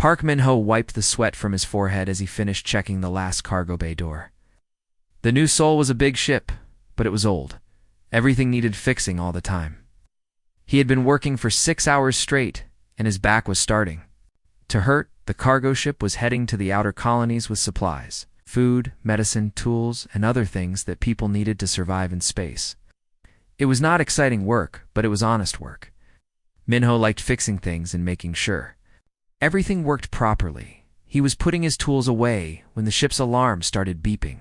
Park Min-ho wiped the sweat from his forehead as he finished checking the last cargo bay door. The new Seoul was a big ship, but it was old. Everything needed fixing all the time. He had been working for 6 hours straight, and his back was starting to hurt. The cargo ship was heading to the outer colonies with supplies, food, medicine, tools, and other things that people needed to survive in space. It was not exciting work, but it was honest work. Min-ho liked fixing things and making sure everything worked properly. He was putting his tools away when the ship's alarm started beeping.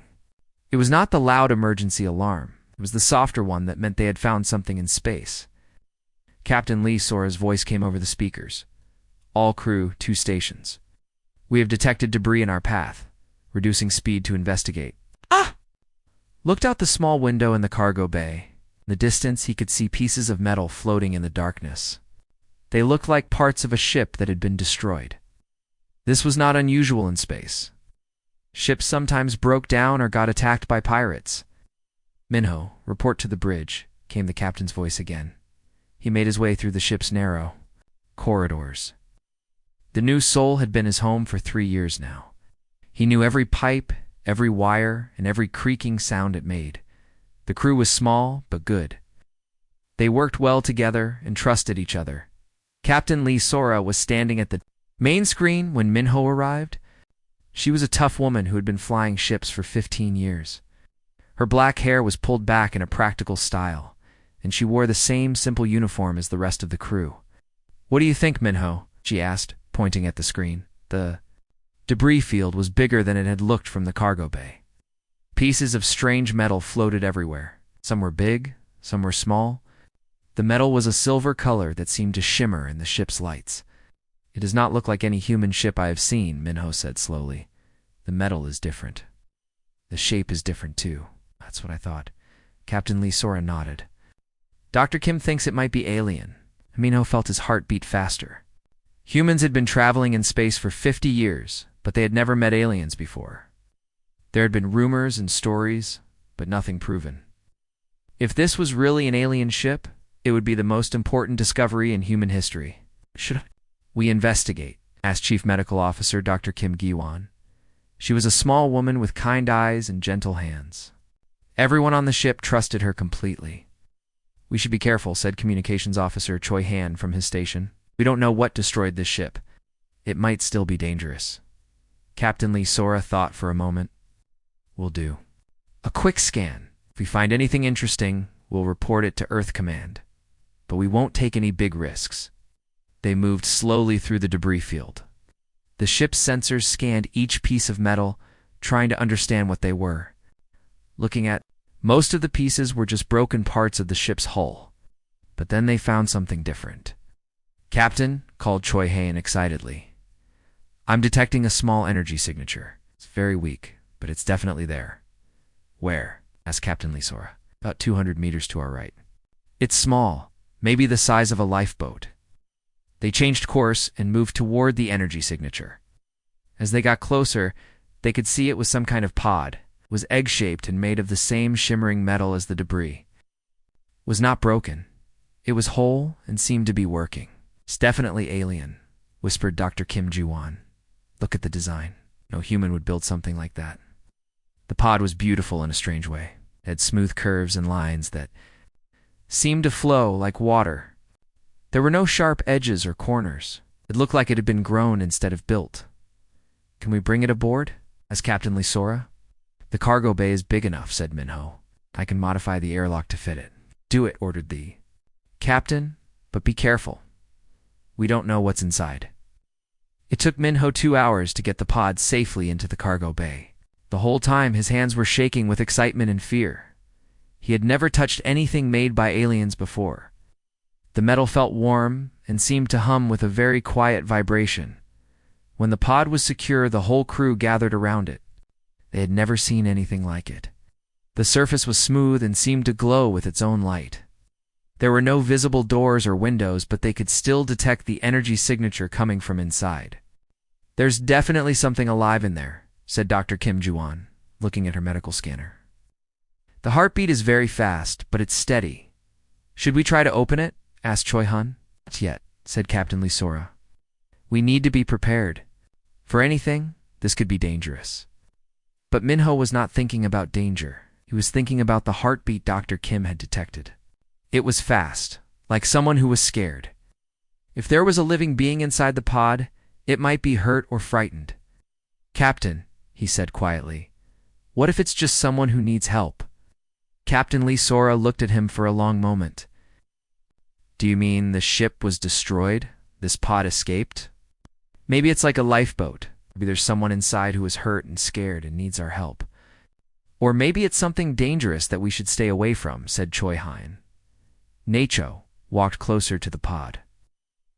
It was not the loud emergency alarm. It was the softer one that meant they had found something in space. Captain Lee Sora's voice came over the speakers. All crew, 2 stations. We have detected debris in our path. Reducing speed to investigate. Ah! Looked out the small window in the cargo bay. In the distance, he could see pieces of metal floating in the darkness. They looked like parts of a ship that had been destroyed. This was not unusual in space. Ships sometimes broke down or got attacked by pirates. Min-ho, report to the bridge, came the captain's voice again. He made his way through the ship's narrow corridors. The new Seoul had been his home for 3 years now. He knew every pipe, every wire, and every creaking sound it made. The crew was small, but good. They worked well together and trusted each other. Captain Lee Sora was standing at the main screen when Min-ho arrived. She was a tough woman who had been flying ships for 15 years. Her black hair was pulled back in a practical style, and she wore the same simple uniform as the rest of the crew. What do you think, Min-ho? She asked, pointing at the screen. The debris field was bigger than it had looked from the cargo bay. Pieces of strange metal floated everywhere. Some were big, some were small. The metal was a silver color that seemed to shimmer in the ship's lights. It does not look like any human ship I have seen, Min-ho said slowly. The metal is different. The shape is different too. That's what I thought. Captain Lee Sora nodded. Dr. Kim thinks it might be alien. Min-ho felt his heart beat faster. Humans had been traveling in space for 50 years, but they had never met aliens before. There had been rumors and stories, but nothing proven. If this was really an alien ship, it would be the most important discovery in human history. Should we investigate? Asked Chief Medical Officer Dr. Kim Gi-won. She was a small woman with kind eyes and gentle hands. Everyone on the ship trusted her completely. We should be careful, said Communications Officer Choi Han from his station. We don't know what destroyed this ship. It might still be dangerous. Captain Lee Sora thought for a moment. Will do. A quick scan. If we find anything interesting, we'll report it to Earth Command. But we won't take any big risks. They moved slowly through the debris field. The ship's sensors scanned each piece of metal, trying to understand what they were. Looking at most of the pieces were just broken parts of the ship's hull. But then they found something different. Captain, called Choi Han excitedly. I'm detecting a small energy signature. It's very weak, but it's definitely there. Where? Asked Captain Lee Sora. About 200 meters to our right. It's small, maybe the size of a lifeboat. They changed course and moved toward the energy signature. As they got closer, they could see it was some kind of pod. It was egg-shaped and made of the same shimmering metal as the debris. It was not broken. It was whole and seemed to be working. It's definitely alien, whispered Dr. Kim Ji-won. Look at the design. No human would build something like that. The pod was beautiful in a strange way. It had smooth curves and lines that seemed to flow like water. There were no sharp edges or corners. It looked like it had been grown instead of built. Can we bring it aboard? Asked Captain Lee Sora. The cargo bay is big enough, said Min-ho. I can modify the airlock to fit it. Do it, ordered the captain, but be careful. We don't know what's inside. It took Min-ho 2 hours to get the pod safely into the cargo bay. The whole time his hands were shaking with excitement and fear. He had never touched anything made by aliens before. The metal felt warm and seemed to hum with a very quiet vibration. When the pod was secure, the whole crew gathered around it. They had never seen anything like it. The surface was smooth and seemed to glow with its own light. There were no visible doors or windows, but they could still detect the energy signature coming from inside. There's definitely something alive in there, said Dr. Kim Ji-won, looking at her medical scanner. The heartbeat is very fast, but it's steady. Should we try to open it? Asked Choi Han. Not yet, said Captain Lee Sora. We need to be prepared. For anything, this could be dangerous. But Minho was not thinking about danger. He was thinking about the heartbeat Dr. Kim had detected. It was fast, like someone who was scared. If there was a living being inside the pod, it might be hurt or frightened. "Captain," he said quietly, "what if it's just someone who needs help?" Captain Lee Sora looked at him for a long moment. "Do you mean the ship was destroyed? This pod escaped? Maybe it's like a lifeboat. Maybe there's someone inside who is hurt and scared and needs our help. Or maybe it's something dangerous that we should stay away from," said Choi Hein. Nacho walked closer to the pod.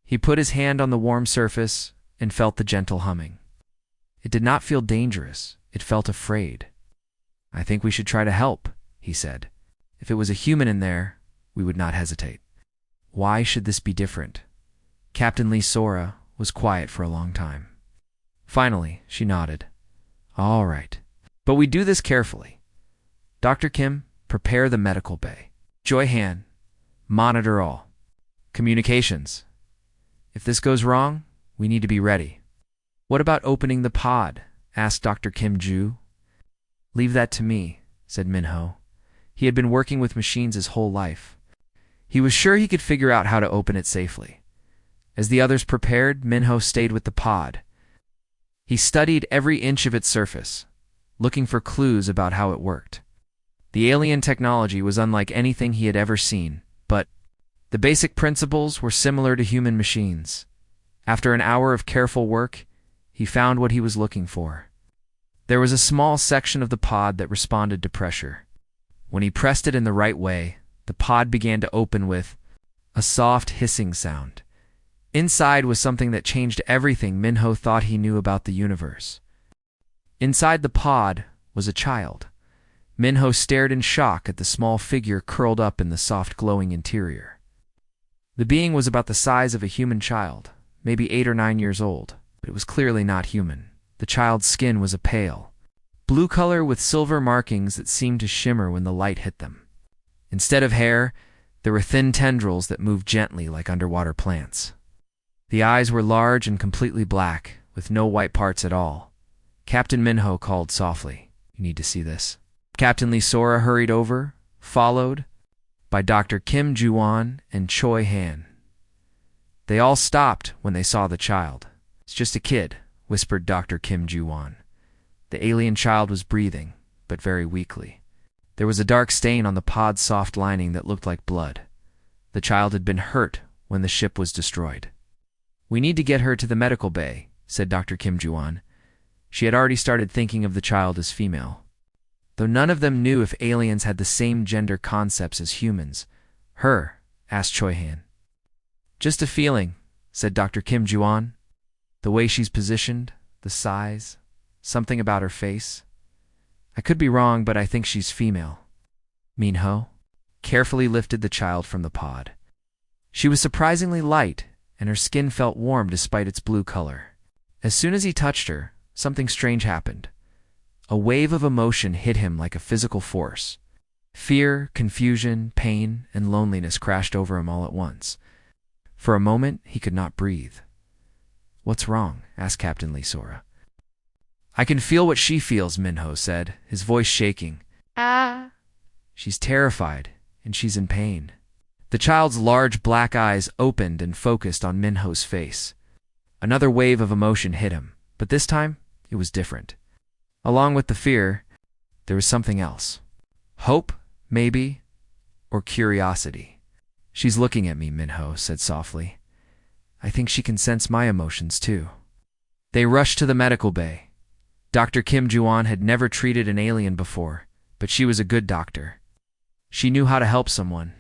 He put his hand on the warm surface and felt the gentle humming. It did not feel dangerous. It felt afraid. "I think we should try to help," he said. "If it was a human in there, we would not hesitate." Why should this be different? Captain Lee Sora was quiet for a long time. Finally, she nodded. "All right. But we do this carefully. Dr. Kim, prepare the medical bay. Choi Han, monitor all. Communications. If this goes wrong, we need to be ready." "What about opening the pod?" asked Dr. Kim Ju. "Leave that to me," said Minho. He had been working with machines his whole life. He was sure he could figure out how to open it safely. As the others prepared, Minho stayed with the pod. He studied every inch of its surface, looking for clues about how it worked. The alien technology was unlike anything he had ever seen, but the basic principles were similar to human machines. After an hour of careful work, he found what he was looking for. There was a small section of the pod that responded to pressure. When he pressed it in the right way, the pod began to open with a soft hissing sound. Inside was something that changed everything Minho thought he knew about the universe. Inside the pod was a child. Minho stared in shock at the small figure curled up in the soft glowing interior. The being was about the size of a human child, maybe 8 or 9 years old, but it was clearly not human. The child's skin was a pale blue color with silver markings that seemed to shimmer when the light hit them. Instead of hair, there were thin tendrils that moved gently like underwater plants. The eyes were large and completely black, with no white parts at all. Captain Minho called softly, "You need to see this." Captain Lee Sora hurried over, followed by Dr. Kim Ju-won and Choi Han. They all stopped when they saw the child. "It's just a kid," whispered Dr. Kim Ju-won. The alien child was breathing, but very weakly. There was a dark stain on the pod's soft lining that looked like blood. The child had been hurt when the ship was destroyed. "We need to get her to the medical bay," said Dr. Kim Ju-won. She had already started thinking of the child as female. Though none of them knew if aliens had the same gender concepts as humans. "Her?" asked Choi Han. "Just a feeling," said Dr. Kim Ju-won. "The way she's positioned, the size, something about her face. I could be wrong, but I think she's female." Minho carefully lifted the child from the pod. She was surprisingly light, and her skin felt warm despite its blue color. As soon as he touched her, something strange happened. A wave of emotion hit him like a physical force. Fear, confusion, pain, and loneliness crashed over him all at once. For a moment, he could not breathe. "What's wrong?" asked Captain Lee Sora. "I can feel what she feels," Minho said, his voice shaking. "She's terrified, and she's in pain." The child's large black eyes opened and focused on Minho's face. Another wave of emotion hit him, but this time it was different. Along with the fear, there was something else. Hope, maybe, or curiosity. "She's looking at me," Minho said softly. "I think she can sense my emotions too." They rushed to the medical bay. Dr. Kim Ju-won had never treated an alien before, but she was a good doctor. She knew how to help someone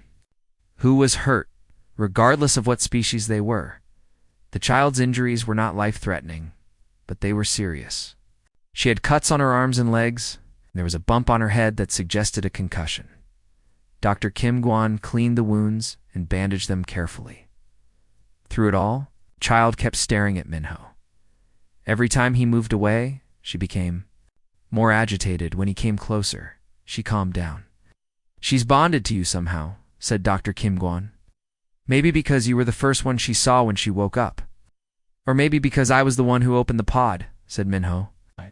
who was hurt, regardless of what species they were. The child's injuries were not life-threatening, but they were serious. She had cuts on her arms and legs, and there was a bump on her head that suggested a concussion. Dr. Kim Gwon cleaned the wounds and bandaged them carefully. Through it all, the child kept staring at Minho. Every time he moved away, she became more agitated. When he came closer, she calmed down. "She's bonded to you somehow," said Dr. Kim Gwon. "Maybe because you were the first one she saw when she woke up. Or maybe because I was the one who opened the pod," said Minho. I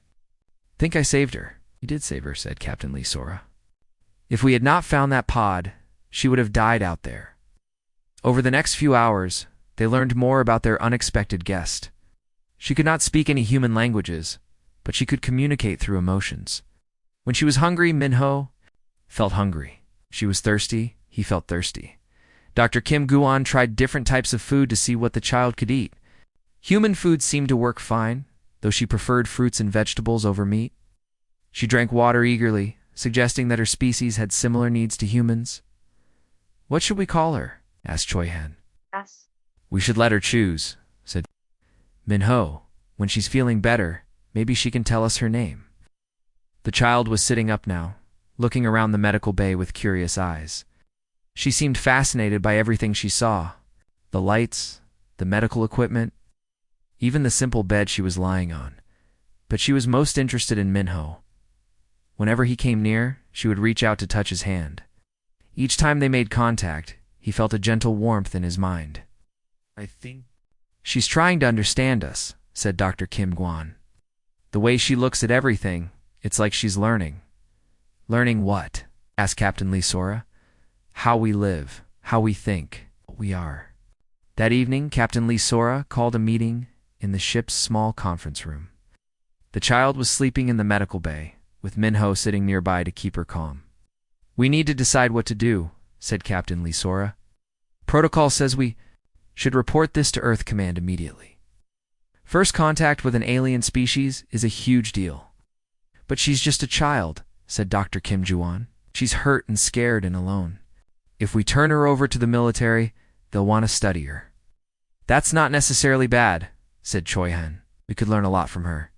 think I saved her. You did save her, said Captain Lee Sora. If we had not found that pod, she would have died out there. Over the next few hours, they learned more about their unexpected guest. She could not speak any human languages, but she could communicate through emotions. When she was hungry, Minho felt hungry. She was thirsty, he felt thirsty. Dr. Kim Guan tried different types of food to see what the child could eat. Human food seemed to work fine, though she preferred fruits and vegetables over meat. She drank water eagerly, suggesting that her species had similar needs to humans. What should we call her? Asked Choi Han. Yes. We should let her choose, said Minho. When she's feeling better, maybe she can tell us her name. The child was sitting up now, looking around the medical bay with curious eyes. She seemed fascinated by everything she saw. The lights, the medical equipment, even the simple bed she was lying on. But she was most interested in Minho. Whenever he came near, she would reach out to touch his hand. Each time they made contact, he felt a gentle warmth in his mind. I think she's trying to understand us, said Dr. Kim Guan. The way she looks at everything, it's like she's learning. Learning what? Asked Captain Lee Sora. How we live, how we think, what we are. That evening, Captain Lee Sora called a meeting in the ship's small conference room. The child was sleeping in the medical bay, with Minho sitting nearby to keep her calm. We need to decide what to do, said Captain Lee Sora. Protocol says we should report this to Earth Command immediately. First contact with an alien species is a huge deal. But she's just a child, said Dr. Kim Juan. She's hurt and scared and alone. If we turn her over to the military, they'll want to study her. That's not necessarily bad, said Choi Han. We could learn a lot from her.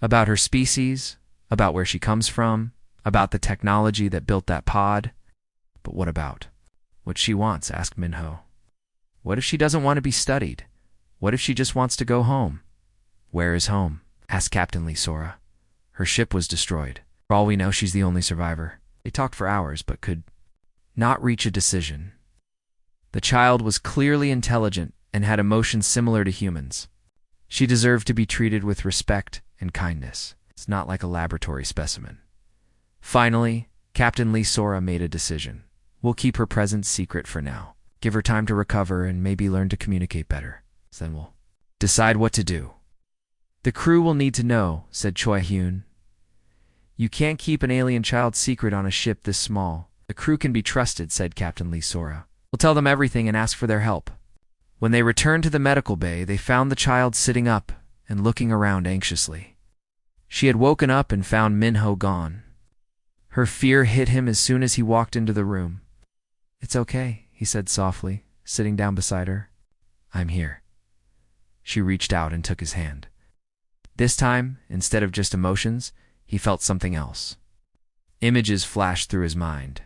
About her species, about where she comes from, about the technology that built that pod. But what about what she wants? Asked Minho. What if she doesn't want to be studied? What if she just wants to go home? Where is home? Asked Captain Lee Sora. Her ship was destroyed. For all we know, she's the only survivor. They talked for hours, but could not reach a decision. The child was clearly intelligent and had emotions similar to humans. She deserved to be treated with respect and kindness. It's not like a laboratory specimen. Finally, Captain Lee Sora made a decision. We'll keep her presence secret for now. Give her time to recover and maybe learn to communicate better. Then we'll decide what to do. The crew will need to know, said Choi Hyun. You can't keep an alien child secret on a ship this small. The crew can be trusted, said Captain Lee Sora. We'll tell them everything and ask for their help. When they returned to the medical bay, they found the child sitting up and looking around anxiously. She had woken up and found Minho gone. Her fear hit him as soon as he walked into the room. It's okay, he said softly, sitting down beside her. I'm here. She reached out and took his hand. This time, instead of just emotions, he felt something else. Images flashed through his mind.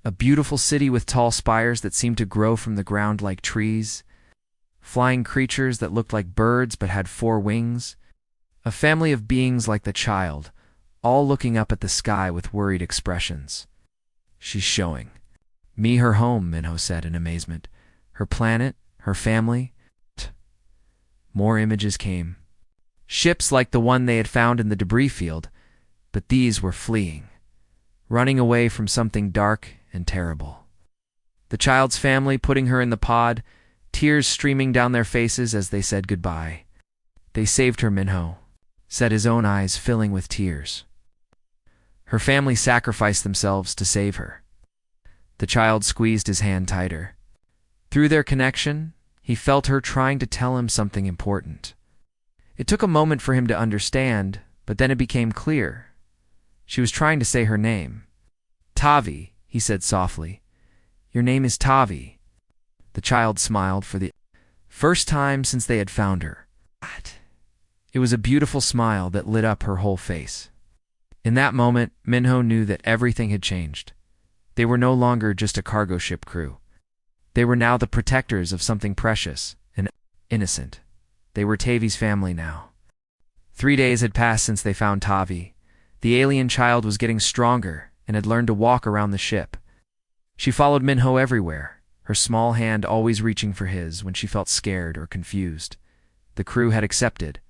A beautiful city with tall spires that seemed to grow from the ground like trees, flying creatures that looked like birds but had 4 wings, a family of beings like the child, all looking up at the sky with worried expressions. She's showing me her home, Minho said in amazement. Her planet, her family. More images came. Ships like the one they had found in the debris field, but these were fleeing, running away from something dark and terrible. The child's family putting her in the pod, tears streaming down their faces as they said goodbye. They saved her, Minho said, his own eyes filling with tears. Her family sacrificed themselves to save her. The child squeezed his hand tighter. Through their connection, he felt her trying to tell him something important. It took a moment for him to understand, but then it became clear. She was trying to say her name. Tavi, he said softly. Your name is Tavi. The child smiled for the first time since they had found her. What? It was a beautiful smile that lit up her whole face. In that moment, Minho knew that everything had changed. They were no longer just a cargo ship crew. They were now the protectors of something precious and innocent. They were Tavi's family now. 3 days had passed since they found Tavi. The alien child was getting stronger and had learned to walk around the ship. She followed Minho everywhere, her small hand always reaching for his when she felt scared or confused. The crew had accepted.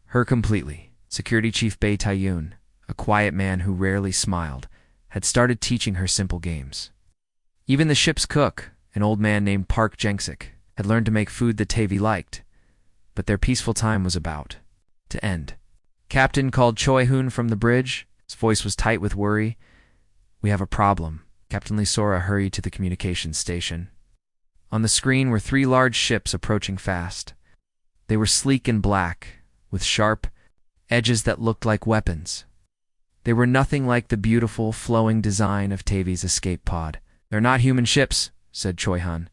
Her completely. Security Chief Bei Taiyun, a quiet man who rarely smiled, had started teaching her simple games. Even the ship's cook, an old man named Park Jengsik, had learned to make food that Tavi liked, but their peaceful time was about to end. Captain called Choi Hoon from the bridge. His voice was tight with worry. "We have a problem." Captain Lee Sora hurried to the communications station. On the screen were 3 large ships approaching fast. They were sleek and black, with sharp edges that looked like weapons. They were nothing like the beautiful, flowing design of Tavi's escape pod. "They're not human ships," said Choi Han,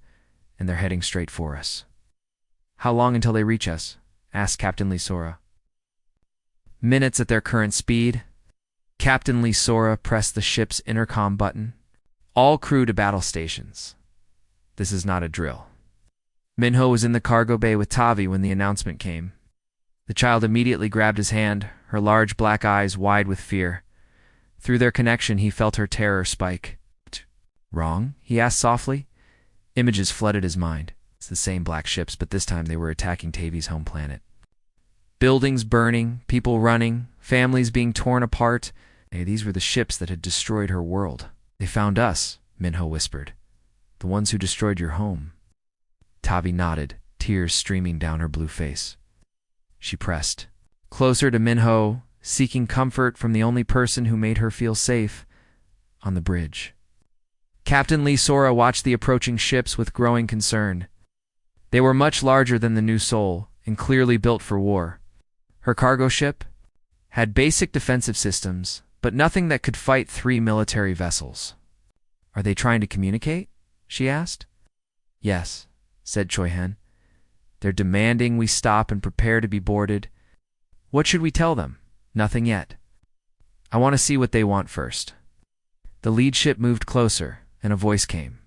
"and they're heading straight for us." "How long until they reach us?" asked Captain Lee Sora. "Minutes at their current speed." Captain Lee Sora pressed the ship's intercom button. "All crew to battle stations. This is not a drill." Minho was in the cargo bay with Tavi when the announcement came. The child immediately grabbed his hand, her large black eyes wide with fear. Through their connection, he felt her terror spike. "Wrong?" he asked softly. Images flooded his mind. It's the same black ships, but this time they were attacking Tavi's home planet. Buildings burning, people running, families being torn apart. Hey, these were the ships that had destroyed her world. "They found us," Minho whispered. "The ones who destroyed your home." Tavi nodded, tears streaming down her blue face. She pressed closer to Minho, seeking comfort from the only person who made her feel safe on the bridge. Captain Lee Sora watched the approaching ships with growing concern. They were much larger than the New Seoul and clearly built for war. Her cargo ship had basic defensive systems, but nothing that could fight 3 military vessels. "Are they trying to communicate?" she asked. "Yes," said Choi Han. "They're demanding we stop and prepare to be boarded." "What should we tell them?" "Nothing yet. I want to see what they want first." The lead ship moved closer, and a voice came.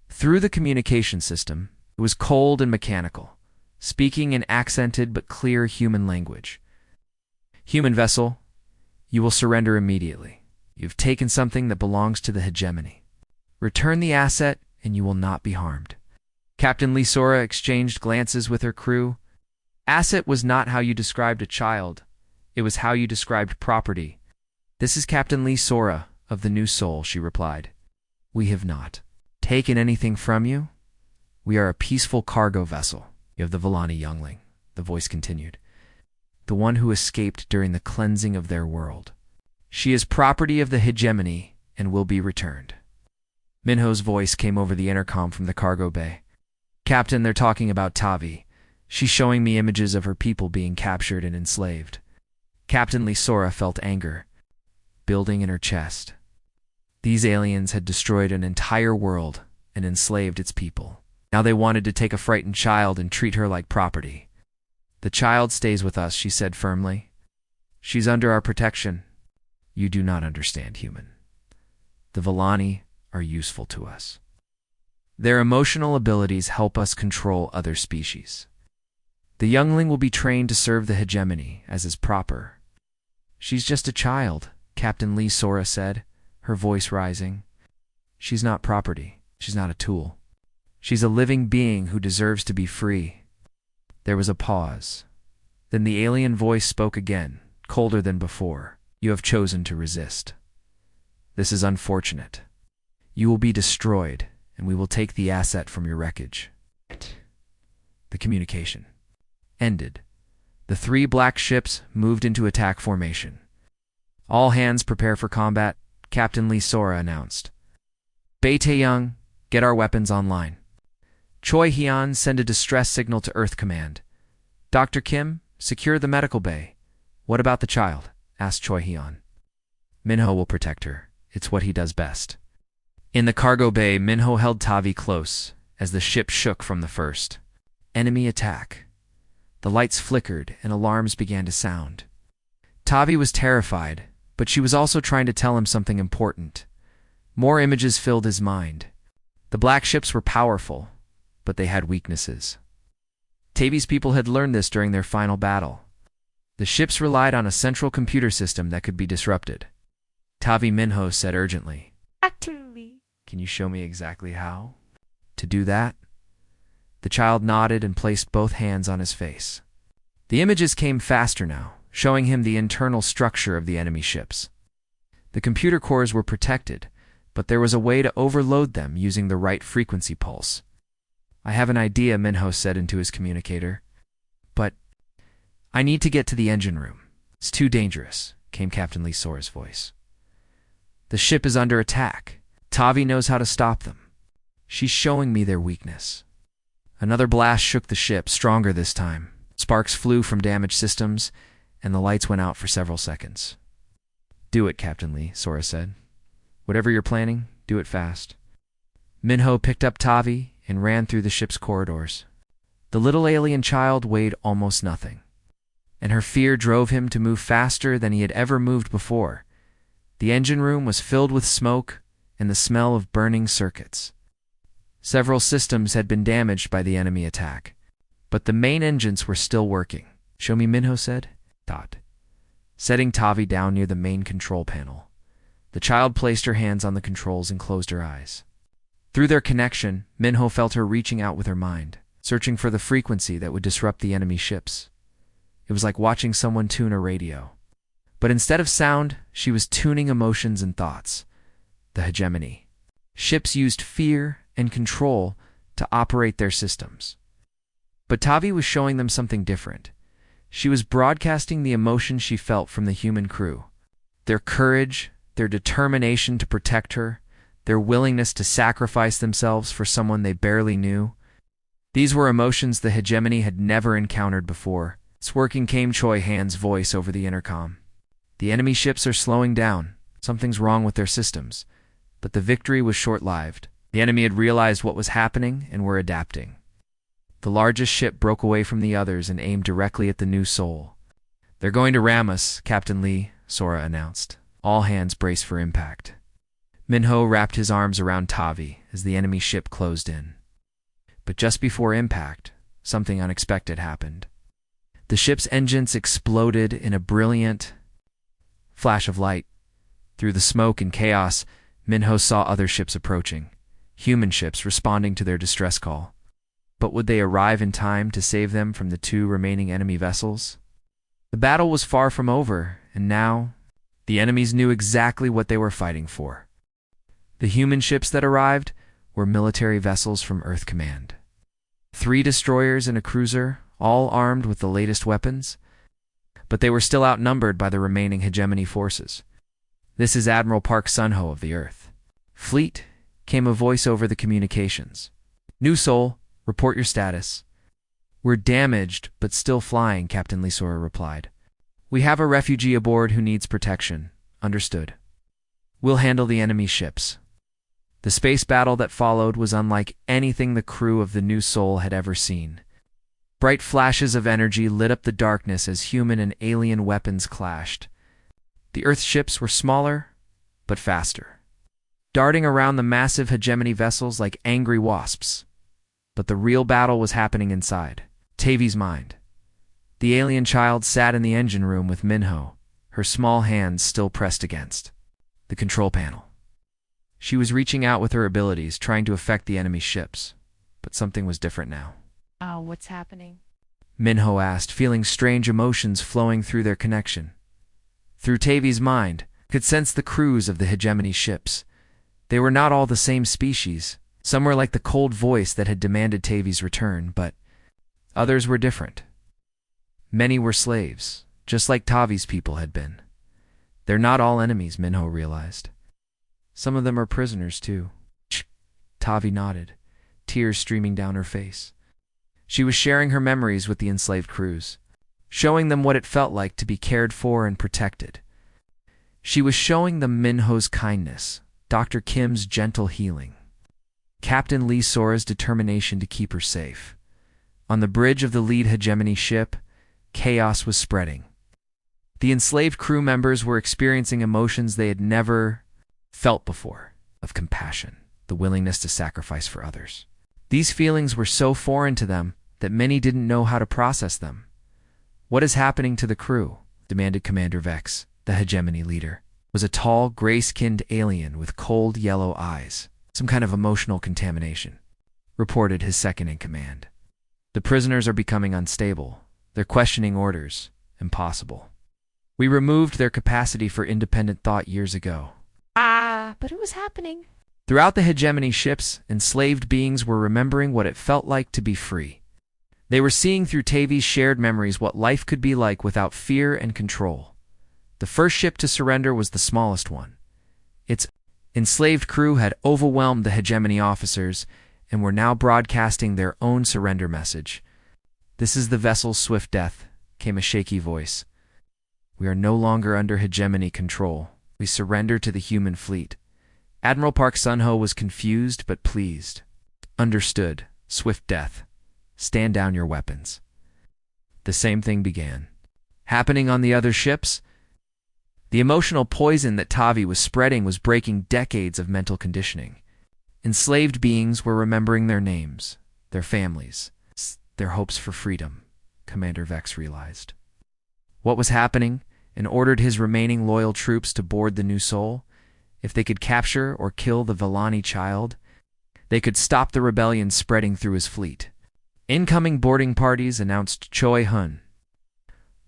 Through the communication system, it was cold and mechanical, speaking in accented but clear human language. "Human vessel, you will surrender immediately. You've taken something that belongs to the hegemony. Return the asset and you will not be harmed." Captain Lee Sora exchanged glances with her crew. "Asset was not how you described a child. It was how you described property." "This is Captain Lee Sora of the New Seoul," she replied. "We have not taken anything from you. We are a peaceful cargo vessel. You have the Villani Youngling," the voice continued. "The one who escaped during the cleansing of their world. She is property of the hegemony and will be returned." Minho's voice came over the intercom from the cargo bay. "Captain, they're talking about Tavi. She's showing me images of her people being captured and enslaved." Captain Lee Sora felt anger building in her chest. These aliens had destroyed an entire world and enslaved its people. Now they wanted to take a frightened child and treat her like property. "The child stays with us," she said firmly. "She's under our protection." "You do not understand, human. The Villani are useful to us. Their emotional abilities help us control other species. The youngling will be trained to serve the hegemony, as is proper." "She's just a child," Captain Lee Sora said, her voice rising. "She's not property. She's not a tool. She's a living being who deserves to be free." There was a pause. Then the alien voice spoke again, colder than before. "You have chosen to resist. This is unfortunate. You will be destroyed, and we will take the asset from your wreckage." The communication ended. The 3 black ships moved into attack formation. "All hands prepare for combat," Captain Lee Sora announced. "Bei Taeyang, get our weapons online. Choi Hyun, send a distress signal to Earth Command. Dr. Kim, secure the medical bay." "What about the child?" asked Choi Hyun. "Minho will protect her. It's what he does best." In the cargo bay, Minho held Tavi close as the ship shook from the first enemy attack. The lights flickered and alarms began to sound. Tavi was terrified, but she was also trying to tell him something important. More images filled his mind. The black ships were powerful, but they had weaknesses. Tavi's people had learned this during their final battle. The ships relied on a central computer system that could be disrupted. Tavi, Minho said urgently. Actually. "Can you show me exactly how?" "To do that?" The child nodded and placed both hands on his face. The images came faster now, showing him the internal structure of the enemy ships. The computer cores were protected, but there was a way to overload them using the right frequency pulse. I have an idea, Minho said into his communicator. But I need to get to the engine room. It's too dangerous, came Captain Lee Sora's voice. The ship is under attack. Tavi knows how to stop them. She's showing me their weakness. Another blast shook the ship, stronger this time. Sparks flew from damaged systems, and the lights went out for several seconds. Do it, Captain Lee, Sora said. Whatever you're planning, do it fast. Minho picked up Tavi and ran through the ship's corridors. The little alien child weighed almost nothing, and her fear drove him to move faster than he had ever moved before. The engine room was filled with smoke and the smell of burning circuits. Several systems had been damaged by the enemy attack, but the main engines were still working. Show me, Minho said. Setting Tavi down near the main control panel. The child placed her hands on the controls and closed her eyes. Through their connection, Minho felt her reaching out with her mind, searching for the frequency that would disrupt the enemy ships. It was like watching someone tune a radio. But instead of sound, she was tuning emotions and thoughts. The hegemony. Ships used fear and control to operate their systems. But Tavi was showing them something different. She was broadcasting the emotion she felt from the human crew. Their courage, their determination to protect her, their willingness to sacrifice themselves for someone they barely knew. These were emotions the hegemony had never encountered before. It's working, came Choi Han's voice over the intercom. The enemy ships are slowing down. Something's wrong with their systems. But the victory was short-lived. The enemy had realized what was happening and were adapting. The largest ship broke away from the others and aimed directly at the new Soul. They're going to ram us, Captain Lee, Sora announced. All hands brace for impact. Minho wrapped his arms around Tavi as the enemy ship closed in. But just before impact, something unexpected happened. The ship's engines exploded in a brilliant flash of light. Through the smoke and chaos, Minho saw other ships approaching, human ships responding to their distress call. But would they arrive in time to save them from the two remaining enemy vessels? The battle was far from over, and now the enemies knew exactly what they were fighting for. The human ships that arrived were military vessels from Earth Command. 3 destroyers and a cruiser, all armed with the latest weapons, but they were still outnumbered by the remaining hegemony forces. This is Admiral Park Sun-ho of the Earth. Fleet, came a voice over the communications. New Soul, report your status. We're damaged, but still flying, Captain Lee Sora replied. We have a refugee aboard who needs protection. Understood. We'll handle the enemy ships. The space battle that followed was unlike anything the crew of the New Soul had ever seen. Bright flashes of energy lit up the darkness as human and alien weapons clashed. The Earth ships were smaller, but faster, darting around the massive hegemony vessels like angry wasps. But the real battle was happening inside Tavi's mind. The alien child sat in the engine room with Minho, her small hands still pressed against the control panel. She was reaching out with her abilities, trying to affect the enemy ships, but something was different now. Oh, what's happening? Minho asked, feeling strange emotions flowing through their connection. Through Tavi's mind, could sense the crews of the hegemony ships. They were not all the same species. Some were like the cold voice that had demanded Tavi's return, but others were different. Many were slaves, just like Tavi's people had been. They're not all enemies, Minho realized. Some of them are prisoners, too. Tavi nodded, tears streaming down her face. She was sharing her memories with the enslaved crews, showing them what it felt like to be cared for and protected. She was showing them Minho's kindness, Dr. Kim's gentle healing, Captain Lee Sora's determination to keep her safe. On the bridge of the lead hegemony ship, chaos was spreading. The enslaved crew members were experiencing emotions they had never felt before, of compassion, the willingness to sacrifice for others. These feelings were so foreign to them that many didn't know how to process them. What is happening to the crew? Demanded Commander Vex, the hegemony leader. Was a tall, gray-skinned alien with cold yellow eyes. Some kind of emotional contamination, reported his second-in-command. The prisoners are becoming unstable. They're questioning orders. Impossible. We removed their capacity for independent thought years ago. But it was happening. Throughout the hegemony ships, enslaved beings were remembering what it felt like to be free. They were seeing through Tavi's shared memories what life could be like without fear and control. The first ship to surrender was the smallest one. Its enslaved crew had overwhelmed the hegemony officers and were now broadcasting their own surrender message. "This is the vessel's swift death," came a shaky voice. "We are no longer under hegemony control. We surrender to the human fleet." Admiral Park Sun-ho was confused but pleased. "Understood. Swift death. Stand down your weapons." The same thing began happening on the other ships. The emotional poison that Tavi was spreading was breaking decades of mental conditioning. Enslaved beings were remembering their names, their families, their hopes for freedom, Commander Vex realized. What was happening, and ordered his remaining loyal troops to board the New Soul. If they could capture or kill the Villani child, they could stop the rebellion spreading through his fleet. Incoming boarding parties, announced Choi Hun.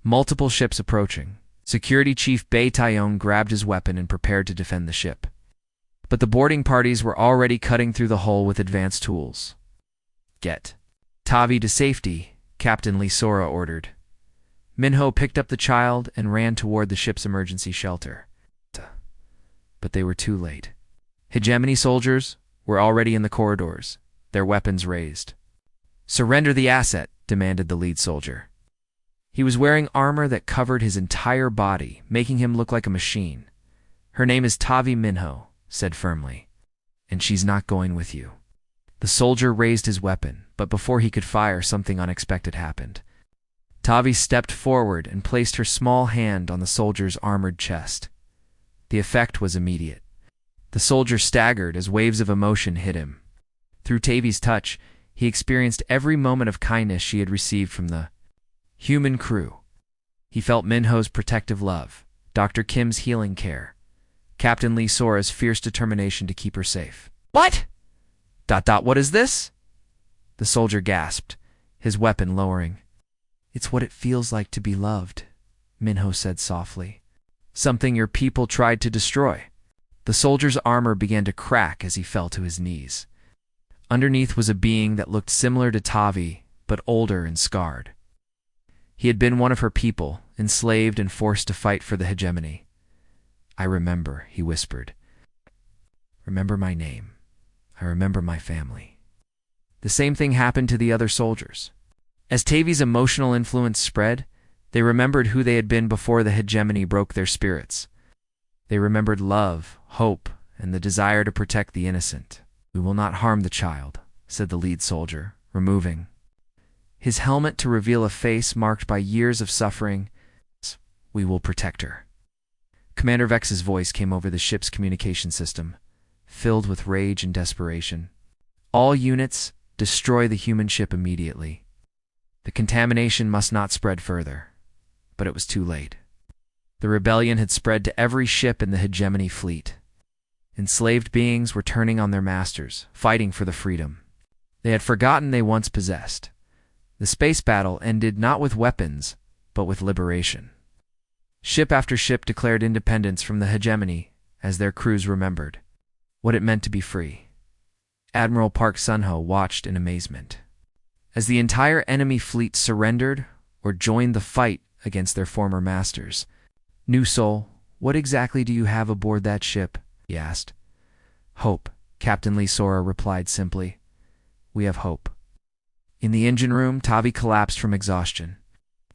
Multiple ships approaching. Security Chief Bae Taeyong grabbed his weapon and prepared to defend the ship. But the boarding parties were already cutting through the hull with advanced tools. "Get Tavi to safety," Captain Lee Sora ordered. Minho picked up the child and ran toward the ship's emergency shelter. But they were too late. Hegemony soldiers were already in the corridors, their weapons raised. "Surrender the asset," demanded the lead soldier. He was wearing armor that covered his entire body, making him look like a machine. "Her name is Tavi Minho," said firmly, "and she's not going with you." The soldier raised his weapon, but before he could fire, something unexpected happened. Tavi stepped forward and placed her small hand on the soldier's armored chest. The effect was immediate. The soldier staggered as waves of emotion hit him. Through Tavi's touch, he experienced every moment of kindness she had received from the human crew. He felt Minho's protective love, Dr. Kim's healing care, Captain Lee Sora's fierce determination to keep her safe. "What? What is this?" The soldier gasped, his weapon lowering. "It's what it feels like to be loved," Minho said softly. "Something your people tried to destroy." The soldier's armor began to crack as he fell to his knees. Underneath was a being that looked similar to Tavi, but older and scarred. He had been one of her people, enslaved and forced to fight for the hegemony. "I remember," he whispered. "Remember my name. I remember my family." The same thing happened to the other soldiers. As Tavi's emotional influence spread, they remembered who they had been before the hegemony broke their spirits. They remembered love, hope, and the desire to protect the innocent. "We will not harm the child," said the lead soldier, removing his helmet to reveal a face marked by years of suffering. "We will protect her." Commander Vex's voice came over the ship's communication system, filled with rage and desperation. "All units, destroy the human ship immediately. The contamination must not spread further." But it was too late. The rebellion had spread to every ship in the hegemony fleet. Enslaved beings were turning on their masters, fighting for the freedom they had forgotten they once possessed. The space battle ended not with weapons, but with liberation. Ship after ship declared independence from the hegemony as their crews remembered what it meant to be free. Admiral Park Sun-ho watched in amazement as the entire enemy fleet surrendered or joined the fight against their former masters. "New Soul, what exactly do you have aboard that ship?" he asked. "Hope," Captain Lee Sora replied simply. "We have hope." In the engine room, Tavi collapsed from exhaustion.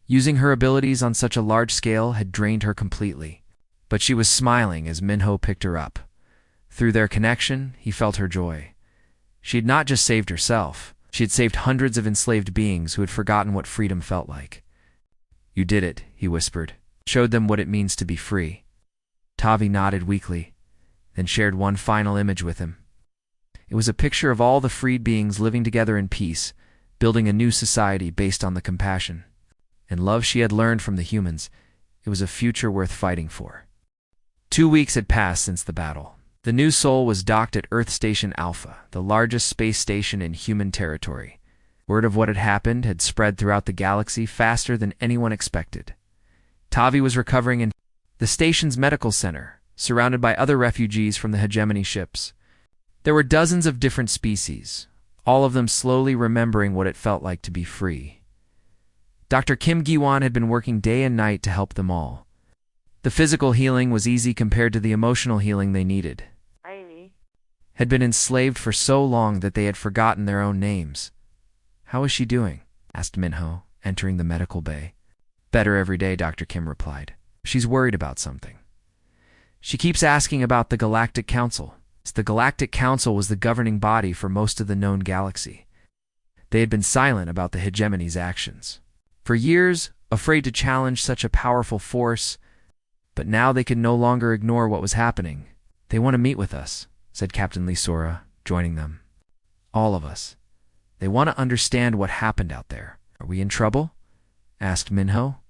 Using her abilities on such a large scale had drained her completely, but she was smiling as Minho picked her up. Through their connection, he felt her joy. She had not just saved herself, she had saved hundreds of enslaved beings who had forgotten what freedom felt like. "You did it," he whispered, showed them what it means to be free. Tavi nodded weakly, then shared one final image with him. It was a picture of all the freed beings living together in peace, building a new society based on the compassion and love she had learned from the humans. It was a future worth fighting for. 2 weeks had passed since the battle. The New Soul was docked at Earth Station Alpha, the largest space station in human territory. Word of what had happened had spread throughout the galaxy faster than anyone expected. Tavi was recovering in the station's medical center, surrounded by other refugees from the hegemony ships. There were dozens of different species, all of them slowly remembering what it felt like to be free. Dr. Kim Gi-won had been working day and night to help them all. The physical healing was easy compared to the emotional healing they needed. Had been enslaved for so long that they had forgotten their own names. "How is she doing?" asked Minho, entering the medical bay. "Better every day," Dr. Kim replied. "She's worried about something. She keeps asking about the Galactic Council." The Galactic Council was the governing body for most of the known galaxy. They had been silent about the hegemony's actions. For years, afraid to challenge such a powerful force, but now they could no longer ignore what was happening. "They want to meet with us," said Captain Lisora, joining them. "All of us. They want to understand what happened out there." "Are we in trouble?" asked Minho.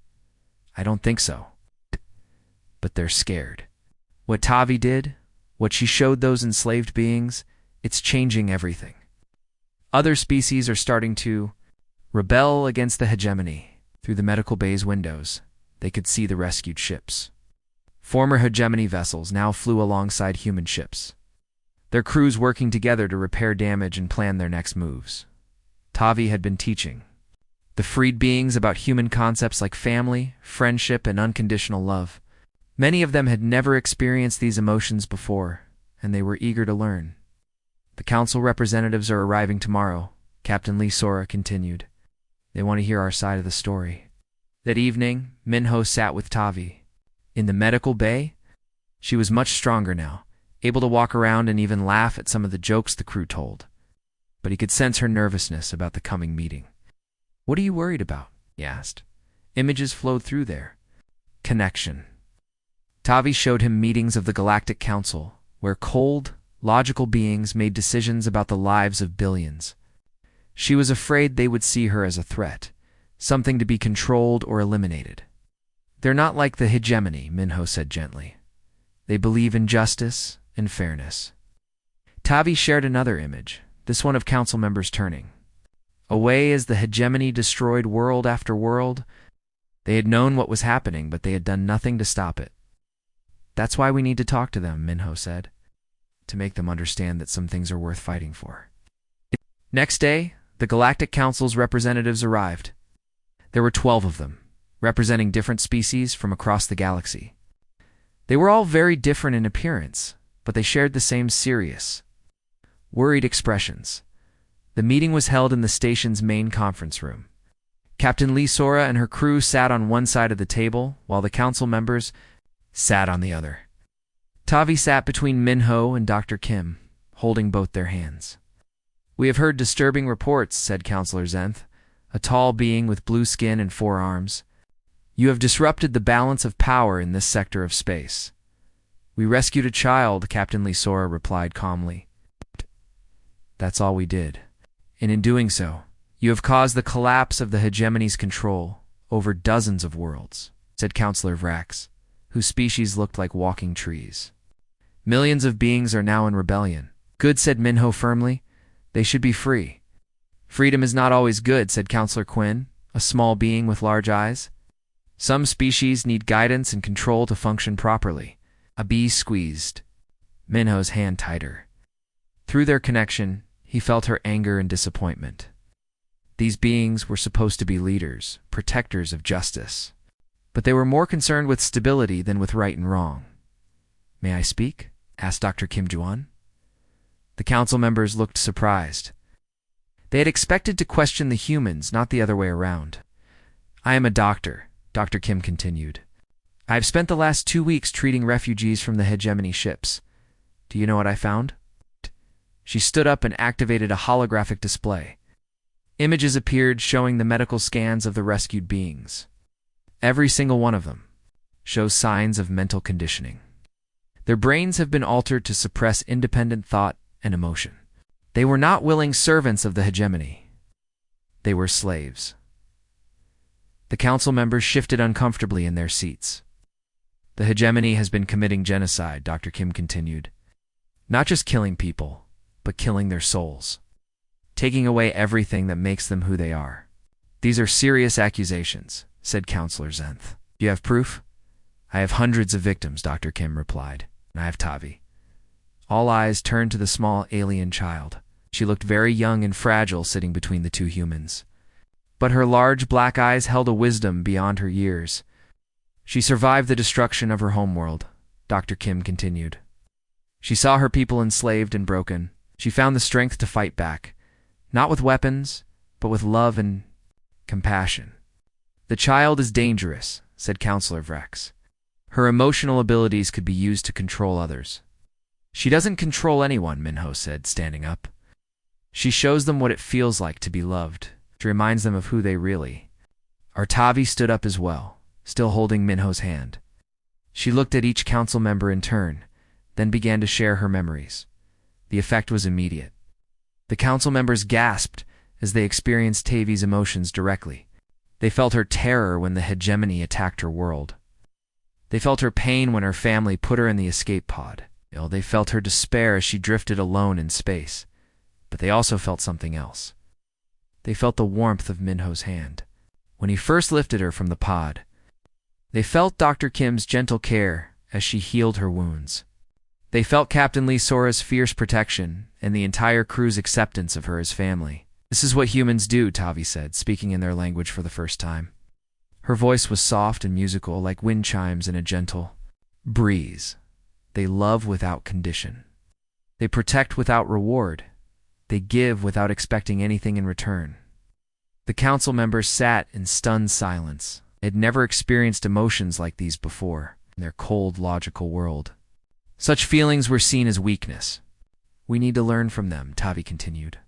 "I don't think so. But they're scared. What Tavi did, what she showed those enslaved beings, it's changing everything. Other species are starting to rebel against the hegemony." Through the medical bay's windows, they could see the rescued ships. Former hegemony vessels now flew alongside human ships, their crews working together to repair damage and plan their next moves. Tavi had been teaching the freed beings about human concepts like family, friendship, and unconditional love. Many of them had never experienced these emotions before, and they were eager to learn. "The council representatives are arriving tomorrow," Captain Lisora continued. "They want to hear our side of the story." That evening, Minho sat with Tavi. In the medical bay, she was much stronger now, able to walk around and even laugh at some of the jokes the crew told. But he could sense her nervousness about the coming meeting. "What are you worried about?" he asked. Images flowed through there. Connection. Tavi showed him meetings of the Galactic Council, where cold, logical beings made decisions about the lives of billions. She was afraid they would see her as a threat, something to be controlled or eliminated. "They're not like the hegemony," Minho said gently. "They believe in justice and fairness." Tavi shared another image, this one of council members turning away as the hegemony destroyed world after world. They had known what was happening, but they had done nothing to stop it. "That's why we need to talk to them," Minho said, "to make them understand that some things are worth fighting for." Next day, the Galactic Council's representatives arrived. There were 12 of them, representing different species from across the galaxy. They were all very different in appearance, but they shared the same serious, worried expressions. The meeting was held in the station's main conference room. Captain Lisora and her crew sat on one side of the table, while the council members sat on the other. Tavi sat between Minho and Dr. Kim, holding both their hands. "We have heard disturbing reports," said Counselor Zenth, a tall being with blue skin and 4 arms. "You have disrupted the balance of power in this sector of space." "We rescued a child," Captain Lisora replied calmly. "That's all we did. And in doing so, you have caused the collapse of the hegemony's control over dozens of worlds," said Counselor Vrax, whose species looked like walking trees. "Millions of beings are now in rebellion." "Good," said Minho firmly. "They should be free." "Freedom is not always good," said Counselor Quinn, a small being with large eyes. "Some species need guidance and control to function properly." A bee squeezed Minho's hand tighter. Through their connection, he felt her anger and disappointment. These beings were supposed to be leaders, protectors of justice, but they were more concerned with stability than with right and wrong. "May I speak?" asked Dr. Kim Juan. The council members looked surprised. They had expected to question the humans, not the other way around. "I am a doctor," Dr. Kim continued. "I have spent the last 2 weeks treating refugees from the hegemony ships. Do you know what I found?" She stood up and activated a holographic display. Images appeared showing the medical scans of the rescued beings. Every single one of them shows signs of mental conditioning. Their brains have been altered to suppress independent thought and emotion. They were not willing servants of the hegemony. They were slaves. The council members shifted uncomfortably in their seats. "The hegemony has been committing genocide," Dr. Kim continued. "Not just killing people, but killing their souls. taking away everything that makes them who they are. These are serious accusations, said Counselor Zenth. Do you have proof? I have hundreds of victims, Dr. Kim replied, and I have Tavi. All eyes turned to the small alien child. She looked very young and fragile sitting between the two humans. But her large black eyes held a wisdom beyond her years. She survived the destruction of her homeworld, Dr. Kim continued. She saw her people enslaved and broken. She found the strength to fight back, not with weapons, but with love and compassion. The child is dangerous, said Counselor Vrex. Her emotional abilities could be used to control others. She doesn't control anyone, Minho said, standing up. She shows them what it feels like to be loved. She reminds them of who they really are. Tavi stood up as well, still holding Minho's hand. She looked at each council member in turn, then began to share her memories. The effect was immediate. The council members gasped as they experienced Tavi's emotions directly. They felt her terror when the hegemony attacked her world. They felt her pain when her family put her in the escape pod. They felt her despair as she drifted alone in space. But they also felt something else. They felt the warmth of Minho's hand when he first lifted her from the pod. They felt Dr. Kim's gentle care as she healed her wounds. They felt Captain Lee Sora's fierce protection and the entire crew's acceptance of her as family. This is what humans do, Tavi said, speaking in their language for the first time. Her voice was soft and musical, like wind chimes in a gentle breeze. They love without condition. They protect without reward. They give without expecting anything in return. The council members sat in stunned silence. They had never experienced emotions like these before in their cold, logical world. Such feelings were seen as weakness. We need to learn from them, Tavi continued.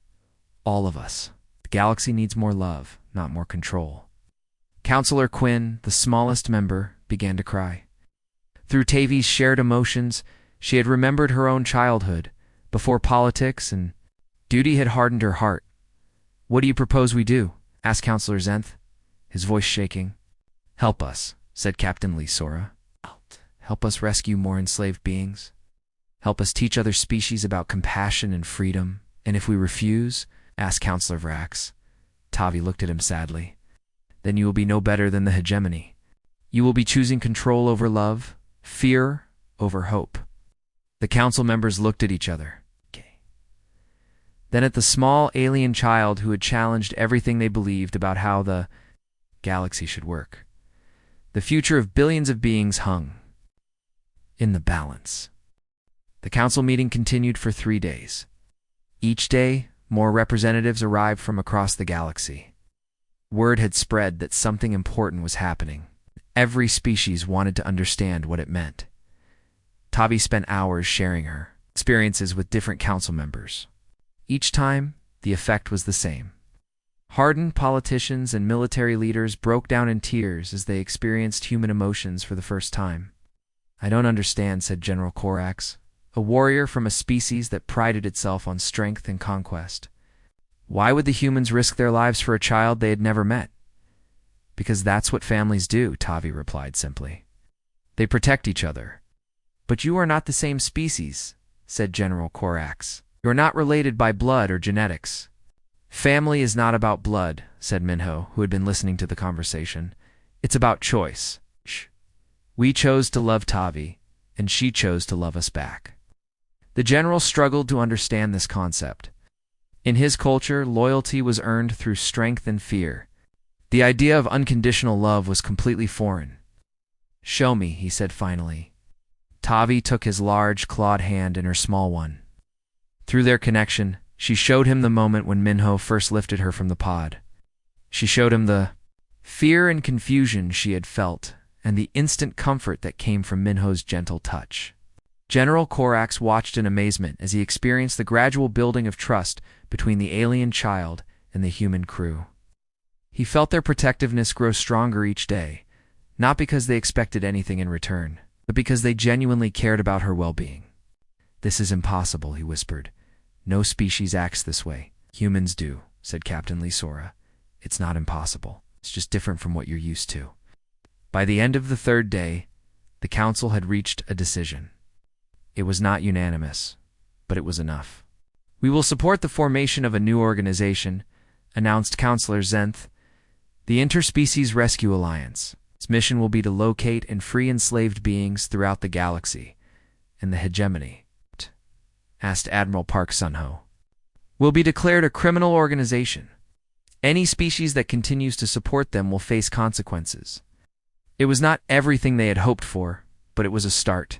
All of us. The galaxy needs more love, not more control. Counselor Quinn, the smallest member, began to cry. Through Tavi's shared emotions, she had remembered her own childhood, before politics and duty had hardened her heart. What do you propose we do? Asked Counselor Zenth, his voice shaking. Help us, said Captain Lee Sora. Help us rescue more enslaved beings. Help us teach other species about compassion and freedom. And if we refuse, asked Counselor Vrax. Tavi looked at him sadly. Then you will be no better than the hegemony. You will be choosing control over love, fear over hope. The council members looked at each other. Then at the small alien child who had challenged everything they believed about how the galaxy should work. The future of billions of beings hung in the balance. The council meeting continued for 3 days. Each day, more representatives arrived from across the galaxy. Word had spread that something important was happening. Every species wanted to understand what it meant. Tavi spent hours sharing her experiences with different council members. Each time, the effect was the same. Hardened politicians and military leaders broke down in tears as they experienced human emotions for the first time. I don't understand, said General Corax, a warrior from a species that prided itself on strength and conquest. Why would the humans risk their lives for a child they had never met? Because that's what families do, Tavi replied simply. They protect each other. But you are not the same species, said General Corax. You are not related by blood or genetics. Family is not about blood, said Minho, who had been listening to the conversation. It's about choice. We chose to love Tavi, and she chose to love us back. The general struggled to understand this concept. In his culture, loyalty was earned through strength and fear. The idea of unconditional love was completely foreign. Show me, he said finally. Tavi took his large, clawed hand in her small one. Through their connection, she showed him the moment when Minho first lifted her from the pod. She showed him the fear and confusion she had felt, and the instant comfort that came from Minho's gentle touch. General Corax watched in amazement as he experienced the gradual building of trust between the alien child and the human crew. He felt their protectiveness grow stronger each day, not because they expected anything in return, but because they genuinely cared about her well-being. This is impossible, he whispered. No species acts this way. Humans do, said Captain Lee Sora. It's not impossible. It's just different from what you're used to. By the end of the 3rd day, the council had reached a decision. It was not unanimous, but it was enough. We will support the formation of a new organization, announced Counselor Zenth, the Interspecies Rescue Alliance. Its mission will be to locate and free enslaved beings throughout the galaxy and the hegemony, asked Admiral Park Sunho. Will be declared a criminal organization. Any species that continues to support them will face consequences. It was not everything they had hoped for, but it was a start.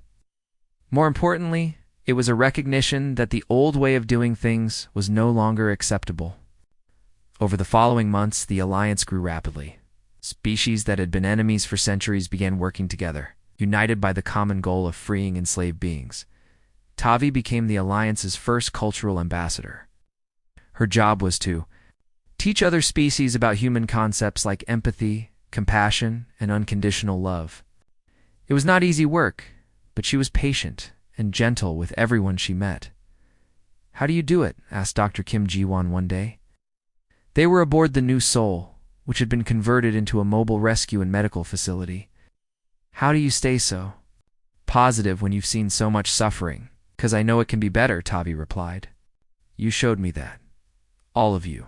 More importantly, it was a recognition that the old way of doing things was no longer acceptable. Over the following months, the alliance grew rapidly. Species that had been enemies for centuries began working together, united by the common goal of freeing enslaved beings. Tavi became the alliance's first cultural ambassador. Her job was to teach other species about human concepts like empathy, compassion, and unconditional love. It was not easy work, but she was patient and gentle with everyone she met. "How do you do it?" asked Dr. Kim Ji-won one day. They were aboard the New Soul, which had been converted into a mobile rescue and medical facility. "How do you stay so positive when you've seen so much suffering?" "'Cause I know it can be better," Tavi replied. "You showed me that. All of you."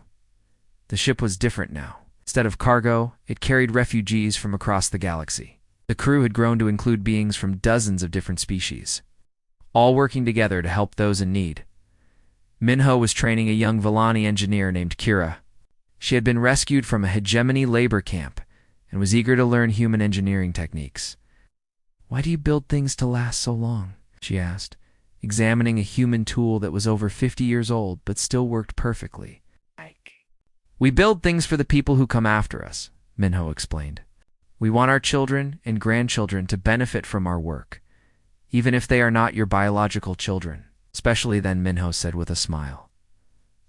The ship was different now. Instead of cargo, it carried refugees from across the galaxy. The crew had grown to include beings from dozens of different species, all working together to help those in need. Minho was training a young Villani engineer named Kira. She had been rescued from a hegemony labor camp and was eager to learn human engineering techniques. "Why do you build things to last so long?" she asked, examining a human tool that was over 50 years old but still worked perfectly. "We build things for the people who come after us," Minho explained. "We want our children and grandchildren to benefit from our work, even if they are not your biological children." "Especially then," Minho said with a smile.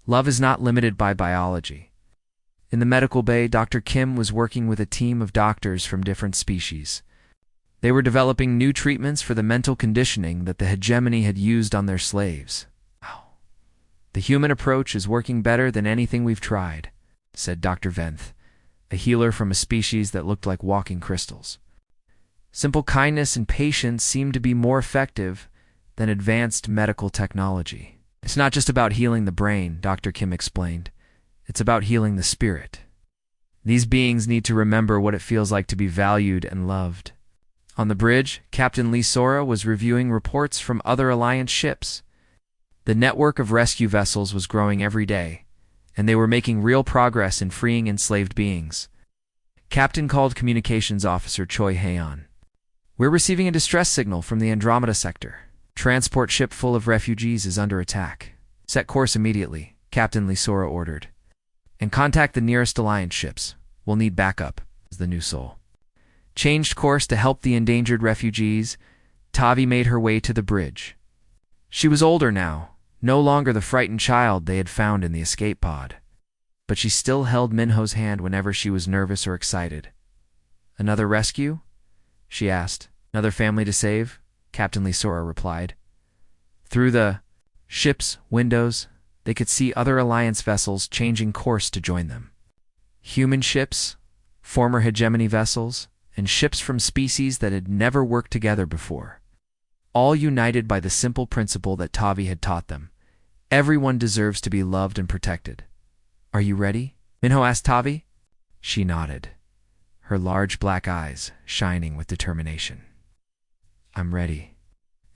"Love is not limited by biology." In the medical bay, Dr. Kim was working with a team of doctors from different species. They were developing new treatments for the mental conditioning that the hegemony had used on their slaves. "Wow. The human approach is working better than anything we've tried," said Dr. Venth, a healer from a species that looked like walking crystals. "Simple kindness and patience seem to be more effective than advanced medical technology." "It's not just about healing the brain," Dr. Kim explained. "It's about healing the spirit. These beings need to remember what it feels like to be valued and loved." On the bridge, Captain Lee Sora was reviewing reports from other Alliance ships. The network of rescue vessels was growing every day, and they were making real progress in freeing enslaved beings. Captain called Communications Officer Choi Haeon. "We're receiving a distress signal from the Andromeda sector. Transport ship full of refugees is under attack. Set course immediately," Captain Lee Sora ordered. "And contact the nearest Alliance ships. We'll need backup," as the New Soul changed course to help the endangered refugees. Tavi made her way to the bridge. She was older now, no longer the frightened child they had found in the escape pod. But she still held Minho's hand whenever she was nervous or excited. "Another rescue?" she asked. "Another family to save?" Captain Lee Sora replied. Through the ship's windows, they could see other Alliance vessels changing course to join them. Human ships, former hegemony vessels, and ships from species that had never worked together before. All united by the simple principle that Tavi had taught them. Everyone deserves to be loved and protected. "Are you ready?" Minho asked Tavi. She nodded, her large black eyes shining with determination. "I'm ready."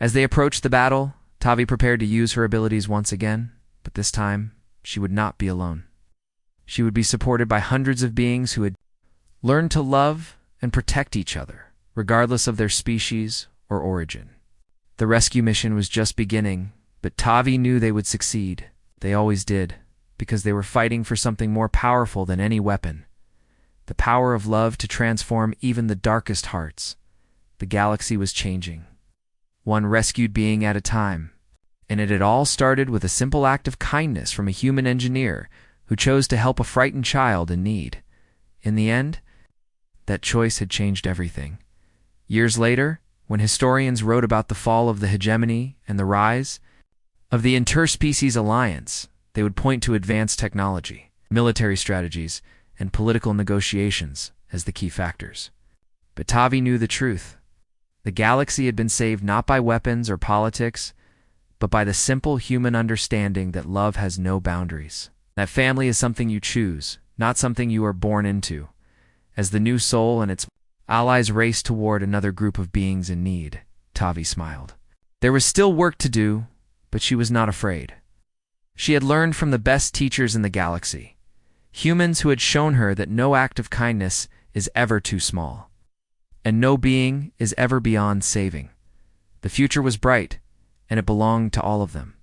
As they approached the battle, Tavi prepared to use her abilities once again, but this time she would not be alone. She would be supported by hundreds of beings who had learned to love and protect each other, regardless of their species or origin. The rescue mission was just beginning, but Tavi knew they would succeed. They always did, because they were fighting for something more powerful than any weapon. The power of love to transform even the darkest hearts. The galaxy was changing, one rescued being at a time, and it had all started with a simple act of kindness from a human engineer who chose to help a frightened child in need. In the end, that choice had changed everything. Years later, when historians wrote about the fall of the hegemony and the rise of the Interspecies Alliance, they would point to advanced technology, military strategies, and political negotiations as the key factors. But Tavi knew the truth. The galaxy had been saved not by weapons or politics, but by the simple human understanding that love has no boundaries. That family is something you choose, not something you are born into. As the new soul and its allies raced toward another group of beings in need, Tavi smiled. There was still work to do, but she was not afraid. She had learned from the best teachers in the galaxy, humans who had shown her that no act of kindness is ever too small, and no being is ever beyond saving. The future was bright, and it belonged to all of them.